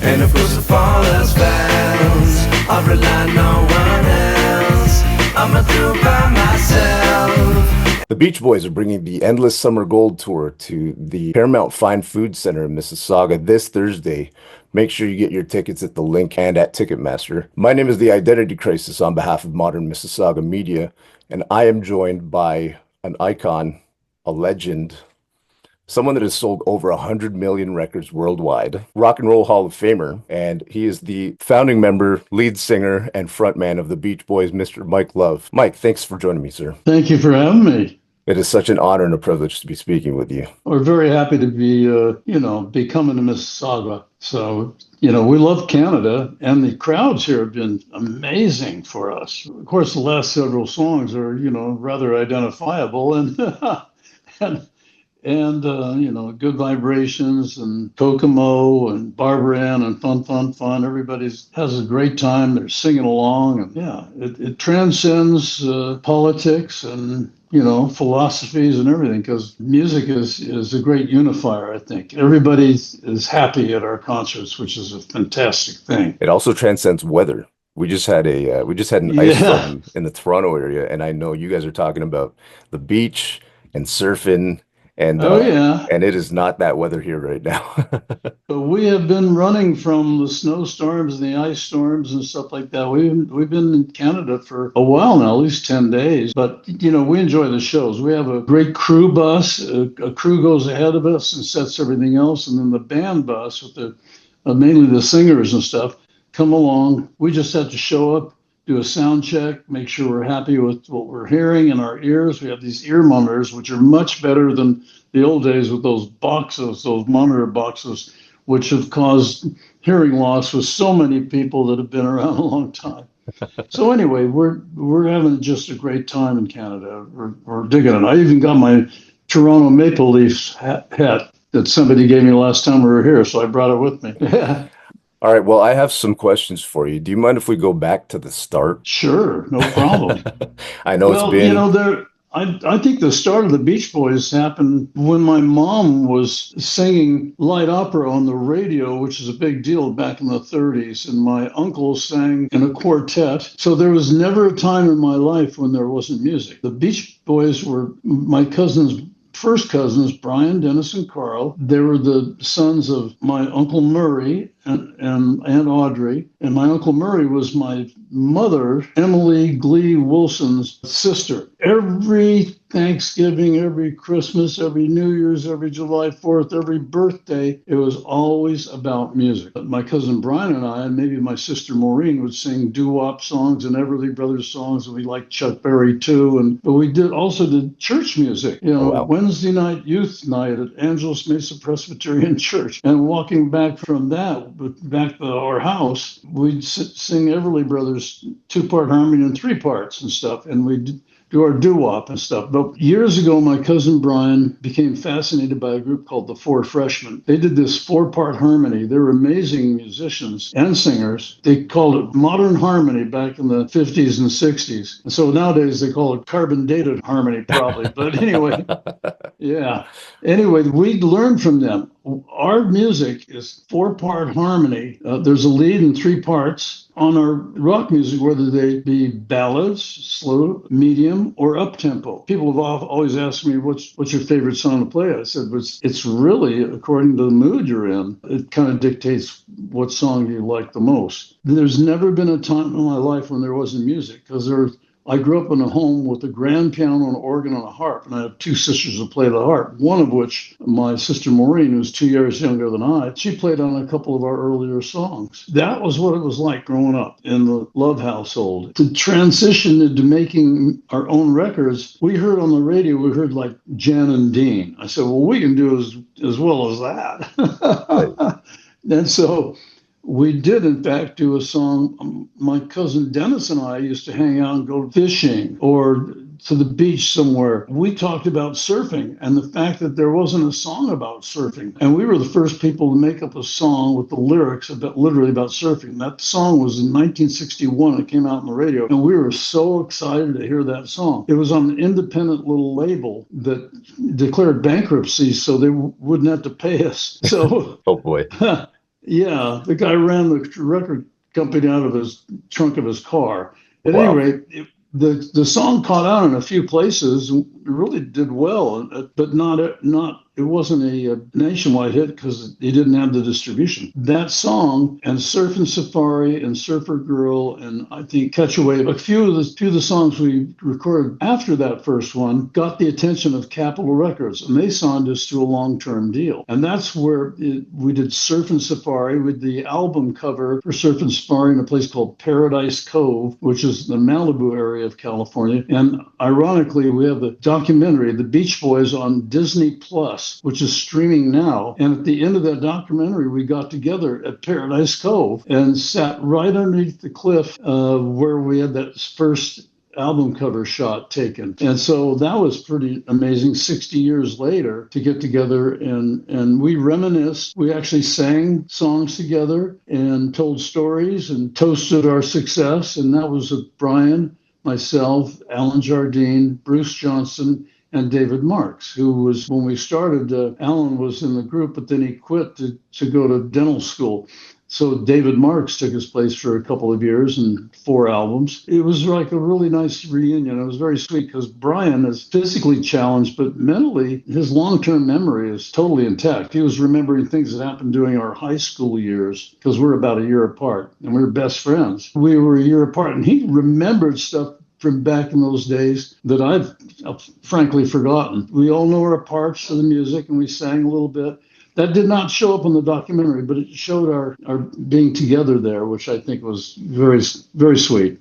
And of course the fall has fast, I rely on no one else, I'm a do by myself. The Beach Boys are bringing the Endless Summer Gold Tour to the Paramount Fine Food Center in Mississauga this Thursday. Make sure you get your tickets at the link and at Ticketmaster. My name is The Identity Crisis on behalf of Modern Mississauga Media, and I am joined by an icon, a legend, someone that has sold over 100 million records worldwide, Rock and Roll Hall of Famer, and he is the founding member, lead singer, and frontman of the Beach Boys, Mr. Mike Love. Mike, thanks for joining me, sir. Thank you for having me. It is such an honor and a privilege to be speaking with you. We're very happy to be coming to Mississauga. So, we love Canada, and the crowds here have been amazing for us. Of course, the last several songs are, rather identifiable, and Good Vibrations and Kokomo and Barbara Ann and Fun. Everybody has a great time. They're singing along. And yeah, it transcends politics and, philosophies and everything, because music is a great unifier, I think. Everybody is happy at our concerts, which is a fantastic thing. It also transcends weather. We just had an ice storm in the Toronto area, and I know you guys are talking about the beach and surfing. And and it is not that weather here right now. We have been running from the snowstorms and the ice storms and stuff like that. We've been in Canada for a while now, at least 10 days. But, we enjoy the shows. We have a great crew bus. A crew goes ahead of us and sets everything else. And then the band bus with mainly the singers and stuff come along. We just have to show up, do a sound check, make sure we're happy with what we're hearing in our ears. We have these ear monitors, which are much better than the old days with those monitor boxes, which have caused hearing loss with so many people that have been around a long time. So anyway, we're having just a great time in Canada. We're digging it. I even got my Toronto Maple Leafs hat that somebody gave me last time we were here, so I brought it with me. All right, well, I have some questions for you. Do you mind if we go back to the start? Sure, no problem. I know it's been... I think the start of the Beach Boys happened when my mom was singing light opera on the radio, which is a big deal back in the 30s, and my uncle sang in a quartet. So there was never a time in my life when there wasn't music. The Beach Boys were my first cousins, Brian, Dennis, and Carl. They were the sons of my Uncle Murray and Aunt Audrey. And my Uncle Murray was my mother, Emily Glee Wilson's sister. Every Thanksgiving, every Christmas, every New Year's, every July 4th, every birthday, it was always about music. My cousin Brian and I, and maybe my sister Maureen, would sing doo-wop songs and Everly Brothers songs, and we liked Chuck Berry too. But we also did church music, Wednesday night youth night at Angeles Mesa Presbyterian Church. And walking back from that, back to our house, we'd sing Everly Brothers 2-part harmony and 3 parts and stuff, and we'd do our doo-wop and stuff. But years ago, my cousin Brian became fascinated by a group called the Four Freshmen. They did this 4-part harmony. They were amazing musicians and singers. They called it modern harmony back in the 50s and 60s. And so nowadays they call it carbon-dated harmony probably. But anyway, yeah. Anyway, we learned from them. Our music is 4-part harmony. There's a lead and 3 parts. On our rock music, whether they be ballads, slow, medium, or up-tempo. People have always asked me, what's your favorite song to play? I said, it's really according to the mood you're in. It kind of dictates what song you like the most. There's never been a time in my life when there wasn't music, because I grew up in a home with a grand piano, an organ, and a harp, and I have 2 sisters who play the harp, one of which, my sister Maureen, who's 2 years younger than I, she played on a couple of our earlier songs. That was what it was like growing up in the Love household. To transition into making our own records, we heard on the radio, like Jan and Dean. I said, well, we can do as well as that. And so we did, in fact, do a song. My cousin Dennis and I used to hang out and go fishing or to the beach somewhere. We talked about surfing and the fact that there wasn't a song about surfing. And we were the first people to make up a song with the lyrics literally about surfing. That song was in 1961. It came out on the radio. And we were so excited to hear that song. It was on an independent little label that declared bankruptcy so they wouldn't have to pay us. So, oh boy. Yeah, the guy ran the record company out of his trunk of his car. At any Wow. rate, the song caught on in a few places and really did well, but not it wasn't a nationwide hit because he didn't have the distribution. That song and Surfin' Safari and Surfer Girl and I think Catch a Wave, a few of the songs we recorded after that first one got the attention of Capitol Records, and they signed us to a long-term deal. And that's where we did Surfin' Safari with the album cover for Surfin' Safari in a place called Paradise Cove, which is the Malibu area of California. And ironically, we have a documentary, The Beach Boys, on Disney Plus, which is streaming now. And at the end of that documentary, we got together at Paradise Cove and sat right underneath the cliff where we had that first album cover shot taken. And so that was pretty amazing 60 years later to get together and we reminisced. We actually sang songs together and told stories and toasted our success. And that was with Brian, myself, Alan Jardine, Bruce Johnson, and David Marks, who was, when we started, Alan was in the group, but then he quit to go to dental school. So David Marks took his place for a couple of years and 4 albums. It was like a really nice reunion. It was very sweet because Brian is physically challenged, but mentally, his long-term memory is totally intact. He was remembering things that happened during our high school years because we're about a year apart and we were best friends. We were a year apart and he remembered stuff from back in those days that I've frankly forgotten. We all know our parts of the music and we sang a little bit. That did not show up in the documentary, but it showed our being together there, which I think was very, very sweet.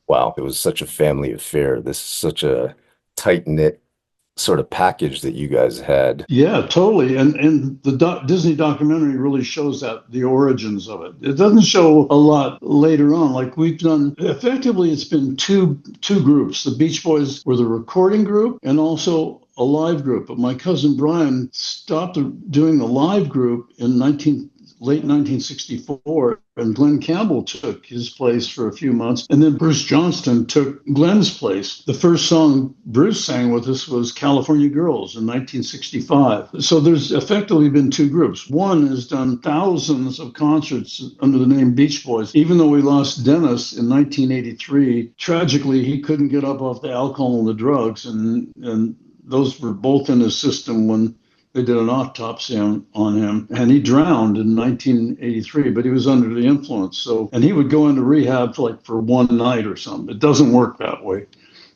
Wow. It was such a family affair. This is such a tight-knit sort of package that you guys had. Yeah, totally. And the Disney documentary really shows that the origins of it. It doesn't show a lot later on. Like we've done, effectively, it's been two groups. The Beach Boys were the recording group and also a live group. But my cousin Brian stopped doing the live group in late 1964, and Glenn Campbell took his place for a few months, and then Bruce Johnston took Glenn's place. The first song Bruce sang with us was California Girls in 1965. So there's effectively been 2 groups. One has done thousands of concerts under the name Beach Boys. Even though we lost Dennis in 1983, tragically, he couldn't get up off the alcohol and the drugs, and those were both in his system when they did an autopsy on him, and he drowned in 1983, but he was under the influence. So, and he would go into rehab for one night or something. It doesn't work that way.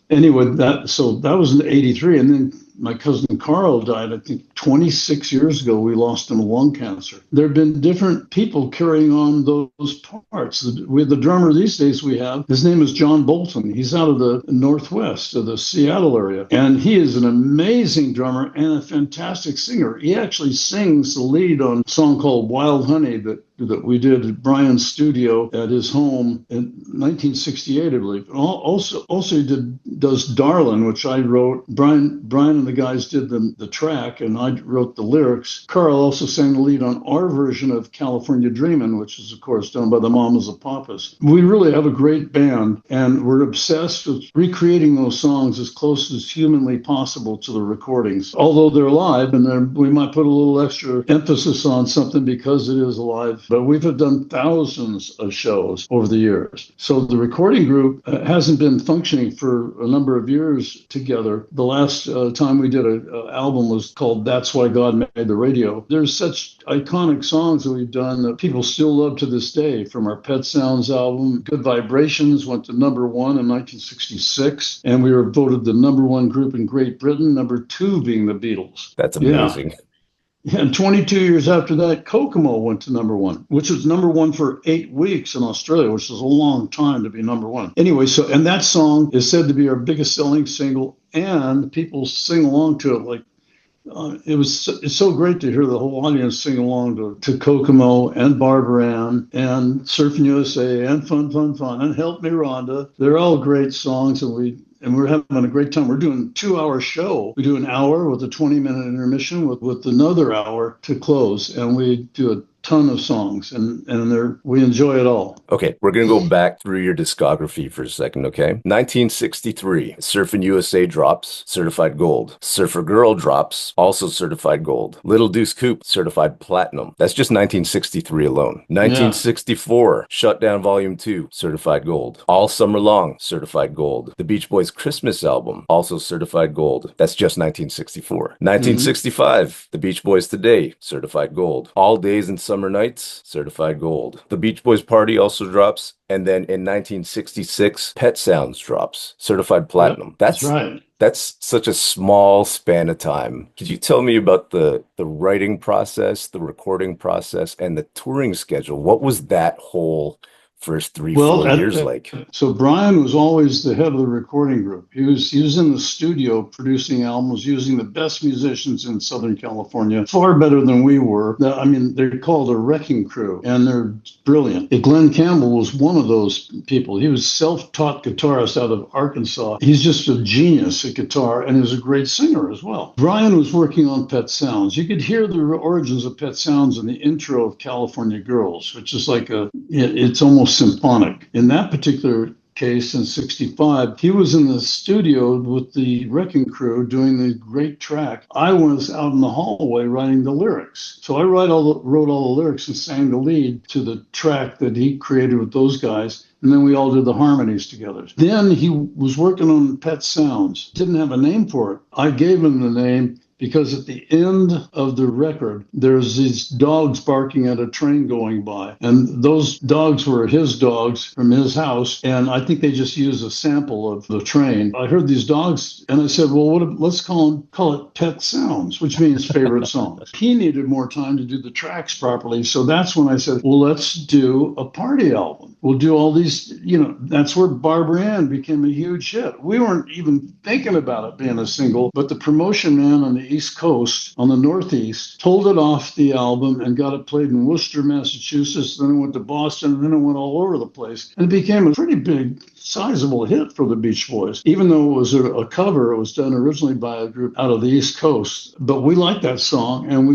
Anyway, that was in '83, and then my cousin Carl died, I think 26 years ago. We lost him to lung cancer. There have been different people carrying on those parts. With the drummer these days we have, his name is John Bolton. He's out of the Northwest, of the Seattle area. And he is an amazing drummer and a fantastic singer. He actually sings the lead on a song called Wild Honey that we did at Brian's studio at his home in 1968, I believe. Also he does Darlin', which I wrote. Brian and the guys did the track, and I wrote the lyrics. Carl also sang the lead on our version of California Dreamin', which is, of course, done by the Mamas and Papas. We really have a great band, and we're obsessed with recreating those songs as close as humanly possible to the recordings. Although they're live, and we might put a little extra emphasis on something because it is live. But we've done thousands of shows over the years. So the recording group hasn't been functioning for a number of years together. The last time we did an album was called That's Why God Made the Radio. There's such iconic songs that we've done that people still love to this day, from our Pet Sounds album. Good Vibrations went to #1 in 1966, and we were voted the #1 group in Great Britain, #2 being the Beatles. That's amazing. Yeah. And 22 years after that, Kokomo went to #1, which was #1 for 8 weeks in Australia, which is a long time to be #1. Anyway, and that song is said to be our biggest selling single, and people sing along to it like, it's so great to hear the whole audience sing along to Kokomo and Barbara Ann and Surfing USA and Fun, Fun, Fun and Help Me Rhonda. They're all great songs, and we're having a great time. We're doing a 2-hour show. We do an hour with a 20-minute intermission with another hour to close. And we do a ton of songs, and we enjoy it all. Okay, we're going to go back through your discography for a second, okay? 1963, Surfin' USA drops, certified gold. Surfer Girl drops, also certified gold. Little Deuce Coupe, certified platinum. That's just 1963 alone. 1964, Shutdown Volume 2, certified gold. All Summer Long, certified gold. The Beach Boys Christmas album, also certified gold. That's just 1964. 1965, The Beach Boys Today, certified gold. All Days and Summer Nights, certified gold. The Beach Boys Party also drops. And then in 1966, Pet Sounds drops, certified platinum. Yep, that's right. That's such a small span of time. Could you tell me about the writing process, the recording process, and the touring schedule? What was that whole first 4 years like? So Brian was always the head of the recording group. He was in the studio producing albums, using the best musicians in Southern California, far better than we were. I mean, they're called a wrecking crew, and they're brilliant. Glenn Campbell was one of those people. He was self-taught guitarist out of Arkansas. He's just a genius at guitar, and is a great singer as well. Brian was working on Pet Sounds. You could hear the origins of Pet Sounds in the intro of California Girls, which is like it's almost symphonic. In that particular case, in 65, he was in the studio with the wrecking crew doing the great track. I was out in the hallway writing the lyrics. So I wrote all the lyrics and sang the lead to the track that he created with those guys. And then we all did the harmonies together. Then he was working on Pet Sounds. Didn't have a name for it. I gave him the name because at the end of the record, there's these dogs barking at a train going by. And those dogs were his dogs from his house. And I think they just used a sample of the train. I heard these dogs and I said, well, let's call it Pet Sounds, which means favorite songs. He needed more time to do the tracks properly. So that's when I said, well, let's do a party album. We'll do all these, that's where Barbara Ann became a huge hit. We weren't even thinking about it being a single, but the promotion man on the East Coast, on the Northeast, pulled it off the album and got it played in Worcester, Massachusetts. Then it went to Boston, and then it went all over the place. And it became a pretty big, sizable hit for the Beach Boys. Even though it was a cover, it was done originally by a group out of the East Coast. But we liked that song, and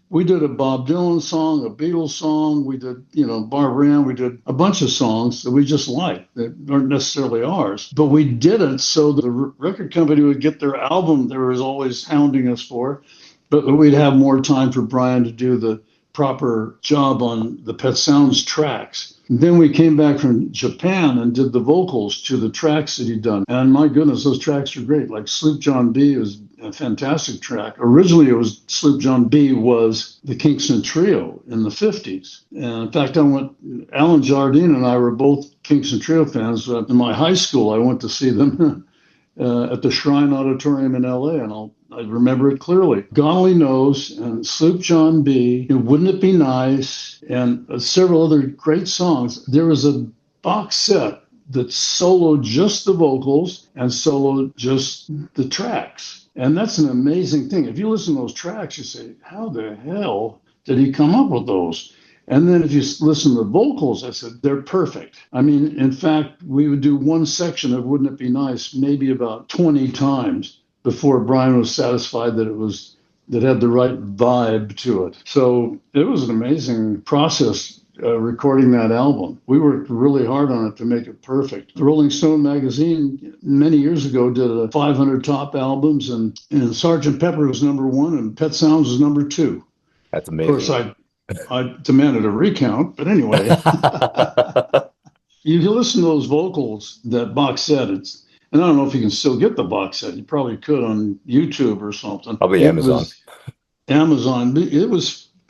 we did a Bob Dylan song, a Beatles song. We did, Barbara Ann. We did a bunch of songs that we just liked that aren't necessarily ours. But we did it so that the record company would get their album they was always hounding us for, but we'd have more time for Brian to do the proper job on the Pet Sounds tracks. And then we came back from Japan and did the vocals to the tracks that he'd done. And my goodness, those tracks are great. Like Sloop John B was a fantastic track. Originally, Sloop John B was the Kingston Trio in the 50s. And in fact, Alan Jardine and I were both Kingston Trio fans. In my high school, I went to see them at the Shrine Auditorium in LA, and I remember it clearly. God Only Knows and Sloop John B, Wouldn't It Be Nice, and several other great songs. There was a box set that soloed just the vocals and soloed just the tracks. And that's an amazing thing. If you listen to those tracks, you say, how the hell did he come up with those? And then if you listen to the vocals, I said, they're perfect. I mean, in fact, we would do one section of Wouldn't It Be Nice maybe about 20 times before Brian was satisfied that it had the right vibe to it. So it was an amazing process recording that album. We worked really hard on it to make it perfect. The Rolling Stone magazine many years ago did a 500 top albums, and Sgt. Pepper was #1 and Pet Sounds was #2. That's amazing. Of course, I demanded a recount, but anyway. You listen to those vocals, that box set, and I don't know if you can still get the box set. You probably could on YouTube or something. Probably Amazon. Amazon.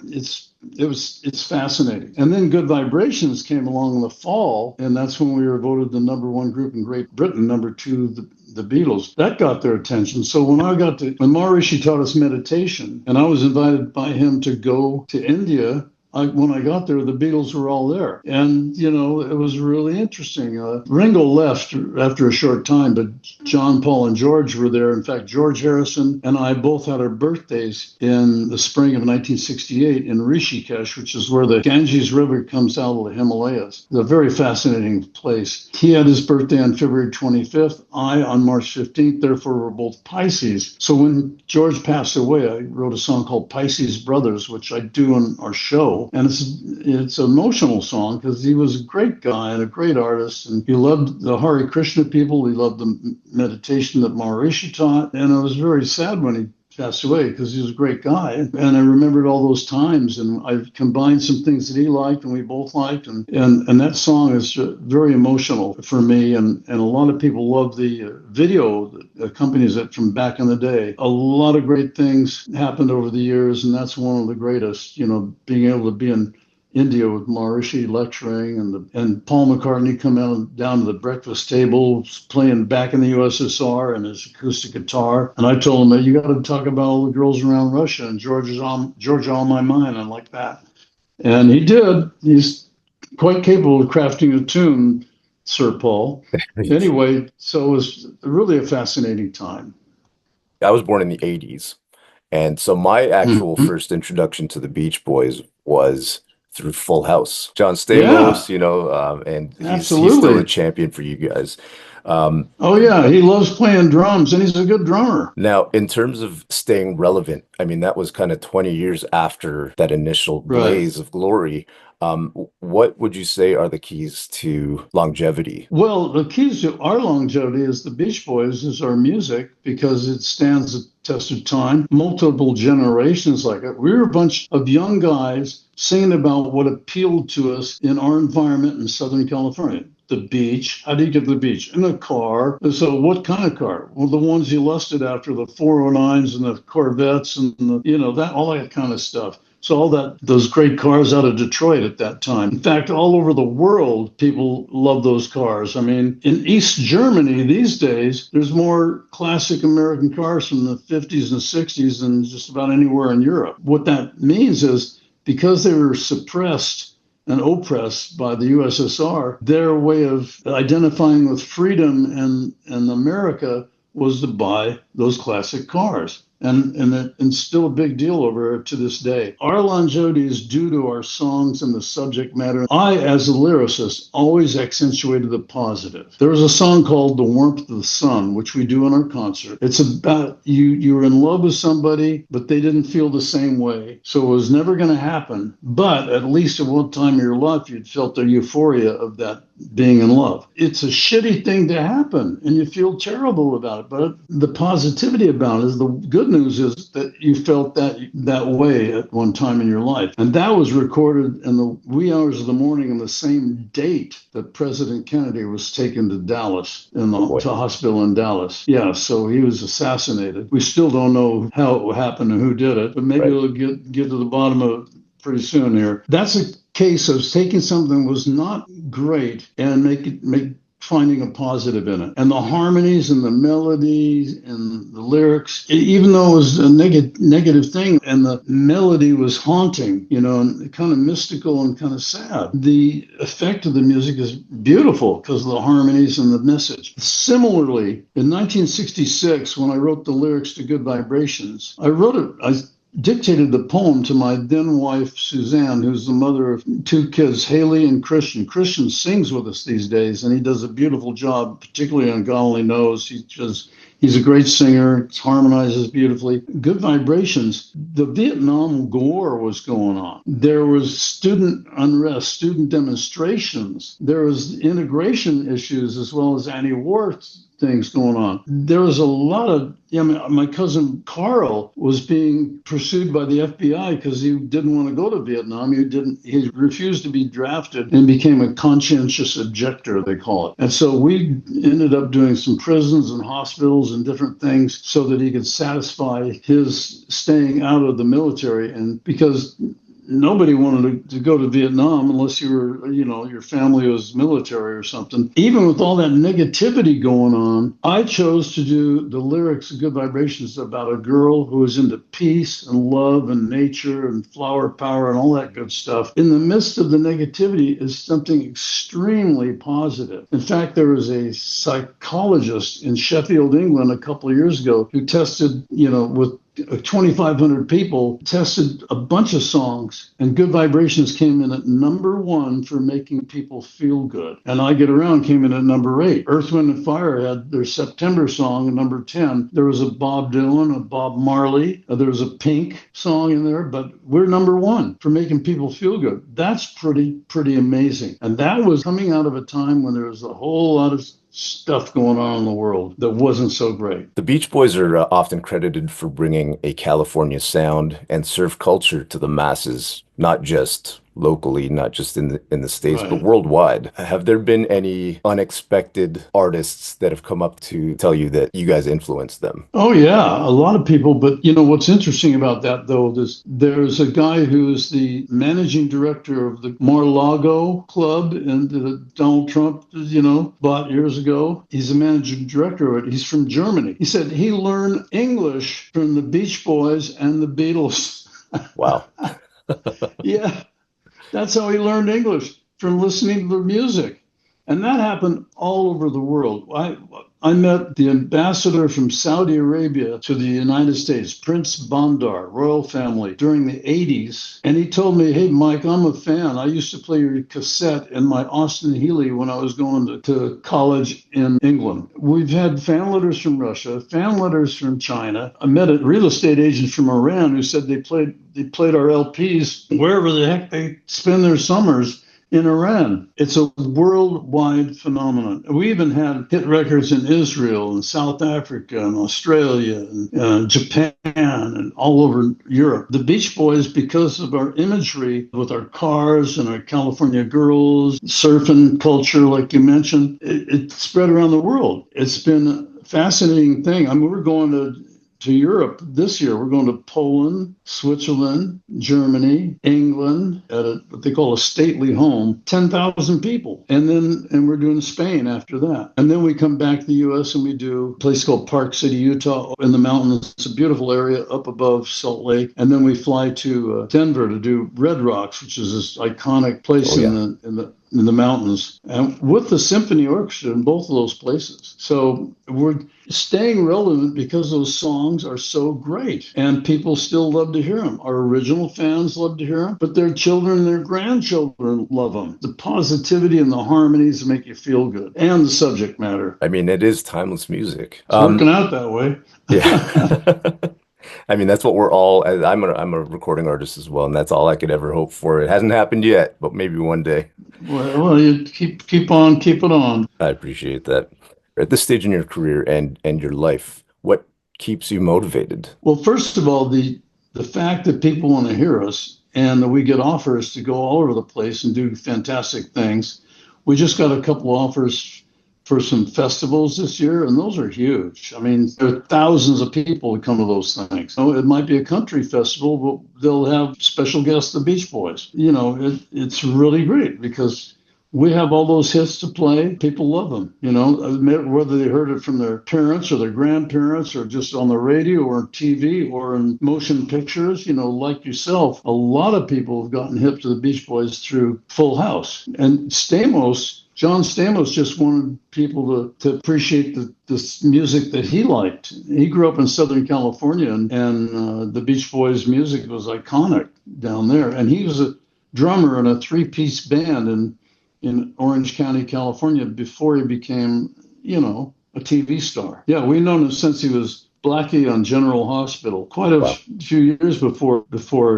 It's fascinating. And then Good Vibrations came along in the fall, and that's when we were voted the #1 group in Great Britain, #2 the Beatles. That got their attention. So when Maharishi taught us meditation, and I was invited by him to go to India, when I got there, the Beatles were all there. And, it was really interesting. Ringo left after a short time, but John, Paul, and George were there. In fact, George Harrison and I both had our birthdays in the spring of 1968 in Rishikesh, which is where the Ganges River comes out of the Himalayas. It's a very fascinating place. He had his birthday on February 25th, I on March 15th, therefore we're both Pisces. So when George passed away, I wrote a song called Pisces Brothers, which I do on our show. video, and it's an emotional song because he was a great guy and a great artist, and he loved the Hare Krishna people. He loved the meditation that Maharishi taught, and I was very sad when he passed away because he was a great guy. And I remembered all those times, and I combined some things that he liked and we both liked, and that song is very emotional for me. And a lot of people love the video that accompanies it from back in the day. A lot of great things happened over the years, and that's one of the greatest. Being able to be in India with Maharishi lecturing, and Paul McCartney come out down to the breakfast table playing back in the USSR and his acoustic guitar. And I told him, you got to talk about all the girls around Russia, and Georgia on my mind, and like that. And he did. He's quite capable of crafting a tune, Sir Paul. Anyway, so it was really a fascinating time. I was born in the 80s. And so my actual Mhm. first introduction to the Beach Boys was through Full House. John Yeah, Stamos, and he's still a absolutely. champion for you guys. Um, Oh, yeah, he loves playing drums, and he's a good drummer. Now, in terms of staying relevant, I mean, that was kind of 20 years after that initial Right. blaze of glory. What would you say are the keys to longevity? Well, the keys to our longevity as the Beach Boys is our music because it stands the test of time, multiple generations like it. We were a bunch of young guys singing about what appealed to us in our environment in Southern California. The beach. How do you get to the beach? In a car. So what kind of car? Well, the ones you lusted after, the 409s and the Corvettes and that all that kind of stuff. So those great cars out of Detroit at that time. In fact, all over the world, people love those cars. I mean, in East Germany these days, there's more classic American cars from the 50s and 60s than just about anywhere in Europe. What that means is because they were suppressed and oppressed by the USSR, their way of identifying with freedom and America was to buy those classic cars. And still a big deal over to this day. Our longevity is due to our songs and the subject matter. I, as a lyricist, always accentuated the positive. There was a song called "The Warmth of the Sun," which we do in our concert. It's about you were in love with somebody, but they didn't feel the same way, so it was never going to happen. But at least at one time in your life, you'd felt the euphoria of that being in love. It's a shitty thing to happen, and you feel terrible about it. But the positivity about it is the good news is that you felt that way at one time in your life. And that was recorded in the wee hours of the morning on the same date that President Kennedy was taken to Dallas, Oh boy. to a hospital in Dallas. Yeah, so he was assassinated. We still don't know how it happened and who did it, but maybe Right. we'll get to the bottom of it pretty soon here. That's a case of taking something that was not great and make finding a positive in it. And the harmonies and the melodies and the lyrics, even though it was a negative thing and the melody was haunting, and kind of mystical and kind of sad, the effect of the music is beautiful because of the harmonies and the message. Similarly, in 1966, when I wrote the lyrics to Good Vibrations, I dictated the poem to my then wife, Suzanne, who's the mother of two kids, Haley and Christian. Christian sings with us these days, and he does a beautiful job, particularly on God Only Knows. He's a great singer, harmonizes beautifully. Good Vibrations. The Vietnam War was going on. There was student unrest, student demonstrations. There was integration issues as well as anti-war things going on. There was a lot of, my cousin Carl was being pursued by the FBI because he didn't want to go to Vietnam. He refused to be drafted and became a conscientious objector, they call it. And so we ended up doing some prisons and hospitals and different things so that he could satisfy his staying out of the military. And because nobody wanted to go to Vietnam unless you were, your family was military or something. Even with all that negativity going on, I chose to do the lyrics of Good Vibrations about a girl who was into peace and love and nature and flower power and all that good stuff. In the midst of the negativity is something extremely positive. In fact, there was a psychologist in Sheffield, England, a couple of years ago who tested, with 2,500 people tested a bunch of songs, and Good Vibrations came in at #1 for making people feel good. And I Get Around came in at #8. Earth, Wind, and Fire had their September song at #10. There was a Bob Dylan, a Bob Marley, there was a Pink song in there, but we're #1 for making people feel good. That's pretty amazing. And that was coming out of a time when there was a whole lot of stuff going on in the world that wasn't so great. The Beach Boys are often credited for bringing a California sound and surf culture to the masses, not just locally, not just in the States, but Right. worldwide. Have there been any unexpected artists that have come up to tell you that you guys influenced them? Oh yeah, a lot of people. But you know what's interesting about that though is there's a guy who's the managing director of the Mar-a-Lago Club, and Donald Trump, bought years ago. He's the managing director of it. He's from Germany. He said he learned English from the Beach Boys and the Beatles. Wow. Yeah, that's how he learned English, from listening to their music. And that happened all over the world. I met the ambassador from Saudi Arabia to the United States, Prince Bandar, royal family, during the 80s. And he told me, hey, Mike, I'm a fan. I used to play your cassette in my Austin Healey when I was going to college in England. We've had fan letters from Russia, fan letters from China. I met a real estate agent from Iran who said they played our LPs wherever the heck they spend their summers in Iran. It's a worldwide phenomenon. We even had hit records in Israel and South Africa and Australia and Japan and all over Europe. The Beach Boys, because of our imagery with our cars and our California girls, surfing culture, like you mentioned, it spread around the world. It's been a fascinating thing. I mean, we're going to Europe this year. We're going to Poland, Switzerland, Germany, England at what they call a stately home, 10,000 people. And we're doing Spain after that. And then we come back to the US and we do a place called Park City, Utah in the mountains. It's a beautiful area up above Salt Lake. And then we fly to Denver to do Red Rocks, which is this iconic place in the mountains, and with the symphony orchestra in both of those places. So we're staying relevant because those songs are so great and people still love to hear them. Our original fans love to hear them, but their children and their grandchildren love them. The positivity and the harmonies make you feel good, and the subject matter. I mean, it is timeless music. It's working out that way. Yeah. I mean, that's what we're all. I'm a recording artist as well, and that's all I could ever hope for. It hasn't happened yet, but maybe one day. Well, you keep on, keep it on. I appreciate that. At this stage in your career and your life, what keeps you motivated? Well, first of all, the fact that people want to hear us and that we get offers to go all over the place and do fantastic things. We just got a couple offers for some festivals this year, and those are huge. I mean, there are thousands of people that come to those things. So it might be a country festival, but they'll have special guests, the Beach Boys. It's really great because we have all those hits to play. People love them, whether they heard it from their parents or their grandparents or just on the radio or on TV or in motion pictures, like yourself. A lot of people have gotten hip to the Beach Boys through Full House. And John Stamos just wanted people to appreciate this music that he liked. He grew up in Southern California, and the Beach Boys music was iconic down there. And he was a drummer in a three-piece band in Orange County, California, before he became, a TV star. Yeah, we've known him since he was Blackie on General Hospital, quite a few years before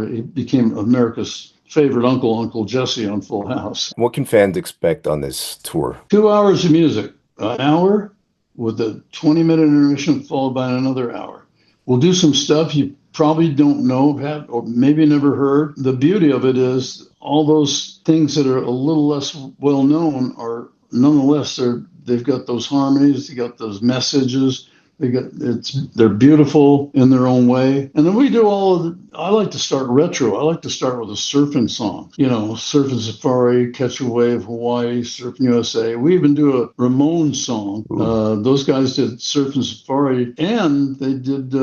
he became America's favorite Uncle Jesse on Full House. What can fans expect on this tour? 2 hours of music, an hour with a 20-minute intermission followed by another hour. We'll do some stuff you probably don't know, have, or maybe never heard. The beauty of it is all those things that are a little less well known are nonetheless they've got those harmonies, they got those messages. They're beautiful in their own way. And then we do all I like to start retro. I like to start with a surfing song. Surfing Safari, Catch a Wave, Hawaii, Surfing USA. We even do a Ramones song. Those guys did Surfing Safari, and they did,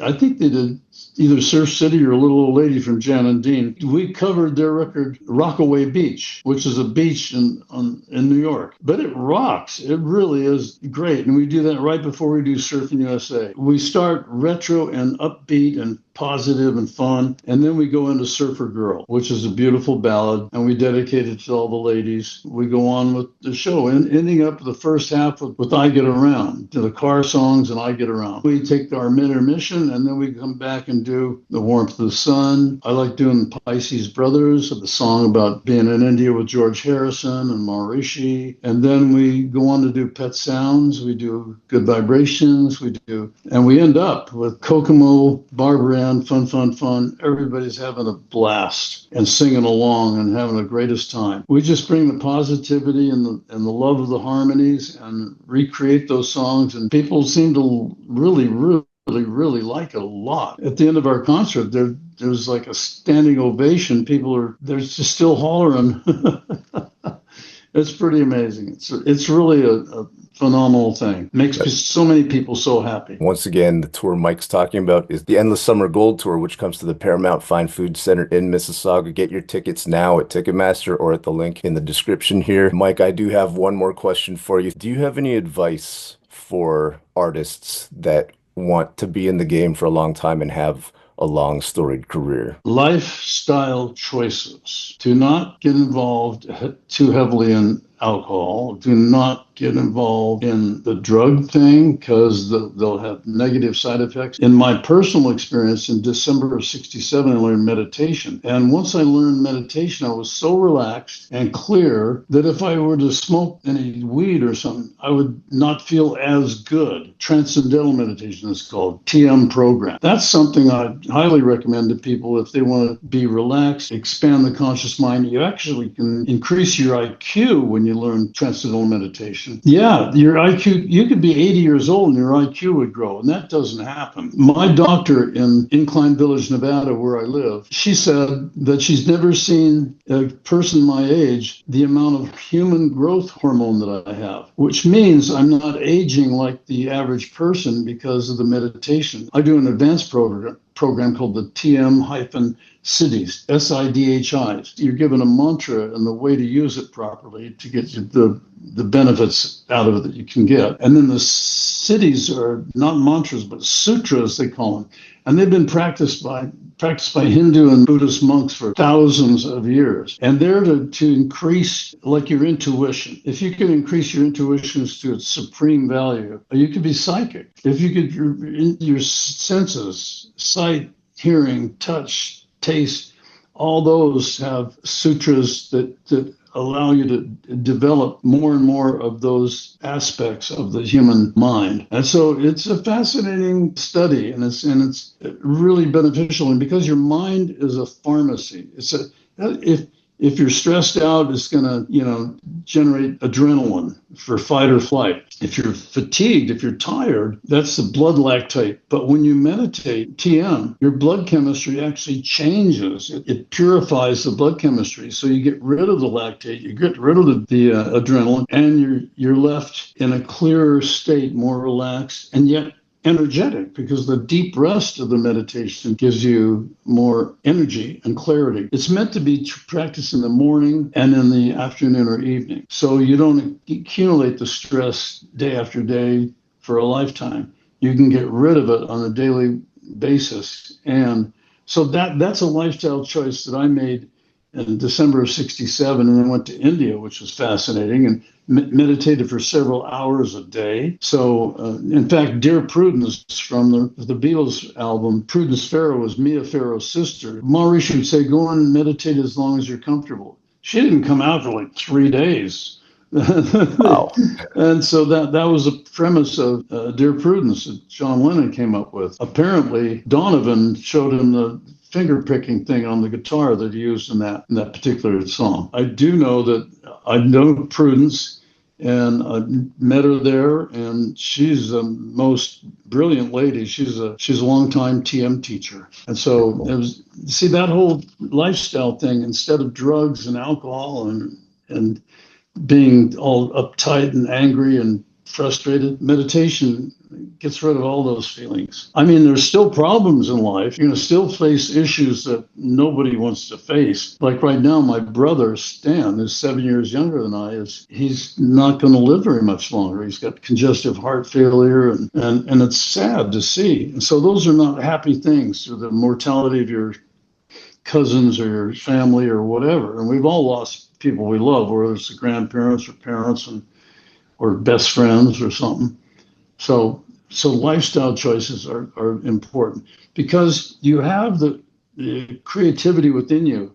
I think they did either Surf City or Little Old Lady from Jan and Dean. We covered their record Rockaway Beach, which is a beach in New York. But it rocks. It really is great. And we do that right before we do Surfing USA. We start retro and upbeat and positive and fun. And then we go into Surfer Girl, which is a beautiful ballad, and we dedicate it to all the ladies. We go on with the show, and ending up the first half with I Get Around, to the car songs and I Get Around. We take our intermission, and then we come back and do The Warmth of the Sun. I like doing Pisces Brothers, the song about being in India with George Harrison and Maharishi. And then we go on to do Pet Sounds. We do Good Vibrations. And we end up with Kokomo, Barbara Ann, Fun, Fun, Fun. Everybody's having a blast and singing along and having the greatest time. We just bring the positivity and the love of the harmonies and recreate those songs. And people seem to really really like it a lot. At the end of our concert, there's like a standing ovation. They're just still hollering. It's pretty amazing. It's really a phenomenal thing. Makes so many people so happy. Once again, the tour Mike's talking about is the Endless Summer Gold Tour, which comes to the Paramount Fine Food Center in Mississauga. Get your tickets now at Ticketmaster or at the link in the description here. Mike, I do have one more question for you. Do you have any advice for artists that want to be in the game for a long time and have a long storied career? Lifestyle choices. Do not get involved too heavily in alcohol. Do not get involved in the drug thing because they'll have negative side effects. In my personal experience, in December of '67, I learned meditation. And once I learned meditation, I was so relaxed and clear that if I were to smoke any weed or something, I would not feel as good. Transcendental meditation is called, TM program. That's something I highly recommend to people if they want to be relaxed, expand the conscious mind. You actually can increase your IQ when you learn transcendental meditation. Yeah, your IQ, you could be 80 years old and your IQ would grow, and that doesn't happen. My doctor in Incline Village, Nevada, where I live, she said that she's never seen a person my age the amount of human growth hormone that I have, which means I'm not aging like the average person because of the meditation. I do an advanced program called the TM-Cities, SIDHIs. You're given a mantra and the way to use it properly to get the benefits out of it that you can get. And then the cities are not mantras, but sutras, they call them. And they've been practiced by Hindu and Buddhist monks for thousands of years. And they're to increase like your intuition. If you can increase your intuitions to its supreme value, you could be psychic. If you could, your senses, sight, hearing, touch, taste, all those have sutras that allow you to develop more and more of those aspects of the human mind. And so it's a fascinating study, and it's really beneficial. And because your mind is a pharmacy, if you're stressed out, it's going to, generate adrenaline for fight or flight. If you're fatigued, if you're tired, that's the blood lactate. But when you meditate, TM, your blood chemistry actually changes. It purifies the blood chemistry. So you get rid of the lactate, you get rid of the adrenaline, and you're left in a clearer state, more relaxed, and yet energetic, because the deep rest of the meditation gives you more energy and clarity. It's meant to be practiced in the morning and in the afternoon or evening, so you don't accumulate the stress day after day for a lifetime. You can get rid of it on a daily basis. And so that's a lifestyle choice that I made in December of '67, and then went to India, which was fascinating, and meditated for several hours a day. So, in fact, Dear Prudence from the Beatles album, Prudence Farrow was Mia Farrow's sister. Maharishi would say, go and meditate as long as you're comfortable. She didn't come out for like 3 days. Wow. And so that was the premise of Dear Prudence that John Lennon came up with. Apparently, Donovan showed him the finger picking thing on the guitar that he used in that particular song. I do know that I know Prudence, And I met her there, and she's the most brilliant lady. She's a longtime TM teacher, and so it was, see, that whole lifestyle thing. Instead of drugs and alcohol and being all uptight and angry and frustrated, meditation gets rid of all those feelings. I mean, there's still problems in life. You're going to still face issues that nobody wants to face. Like right now, my brother, Stan, who's 7 years younger than I, he's not going to live very much longer. He's got congestive heart failure, and it's sad to see. And so those are not happy things, through the mortality of your cousins or your family or whatever. And we've all lost people we love, whether it's the grandparents or parents or best friends or something. So lifestyle choices are important, because you have the creativity within you.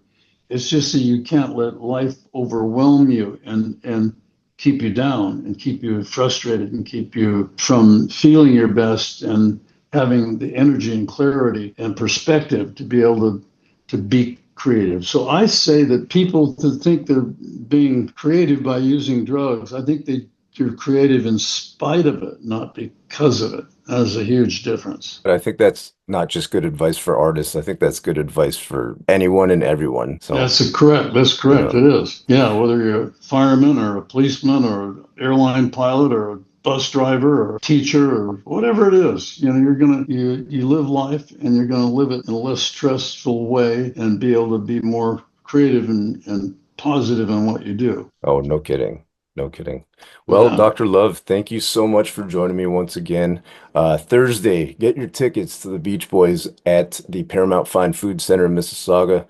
It's just that you can't let life overwhelm you and keep you down and keep you frustrated and keep you from feeling your best and having the energy and clarity and perspective to be able to be creative. So I say that people that think they're being creative by using drugs, I think you're creative in spite of it, not because of it. That's a huge difference. But I think that's not just good advice for artists. I think that's good advice for anyone and everyone. So That's correct. That's correct. Yeah. It is. Yeah, whether you're a fireman or a policeman or an airline pilot or a bus driver or a teacher or whatever it is, you live life, and you're gonna live it in a less stressful way and be able to be more creative and positive in what you do. Oh, no kidding. No kidding. Well, Yeah. Dr. Love, thank you so much for joining me once again. Thursday, get your tickets to the Beach Boys at the Paramount Fine Food Center in Mississauga.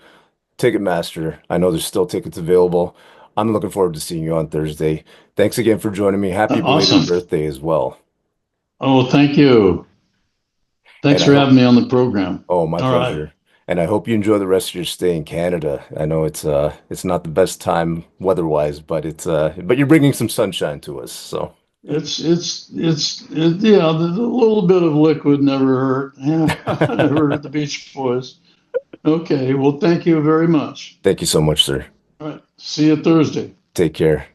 Ticketmaster, I know there's still tickets available. I'm looking forward to seeing you on Thursday. Thanks again for joining me. Happy belated Awesome. birthday as well. Oh, thank you. Thanks And I for hope, having me on the program. oh, my All right. pleasure. And I hope you enjoy the rest of your stay in Canada. I know it's not the best time weather-wise, but but you're bringing some sunshine to us. So Yeah, a little bit of liquid never hurt. Yeah, never hurt the Beach Boys. Okay, well, thank you very much. thank you so much, sir. All right, see you Thursday. Take care.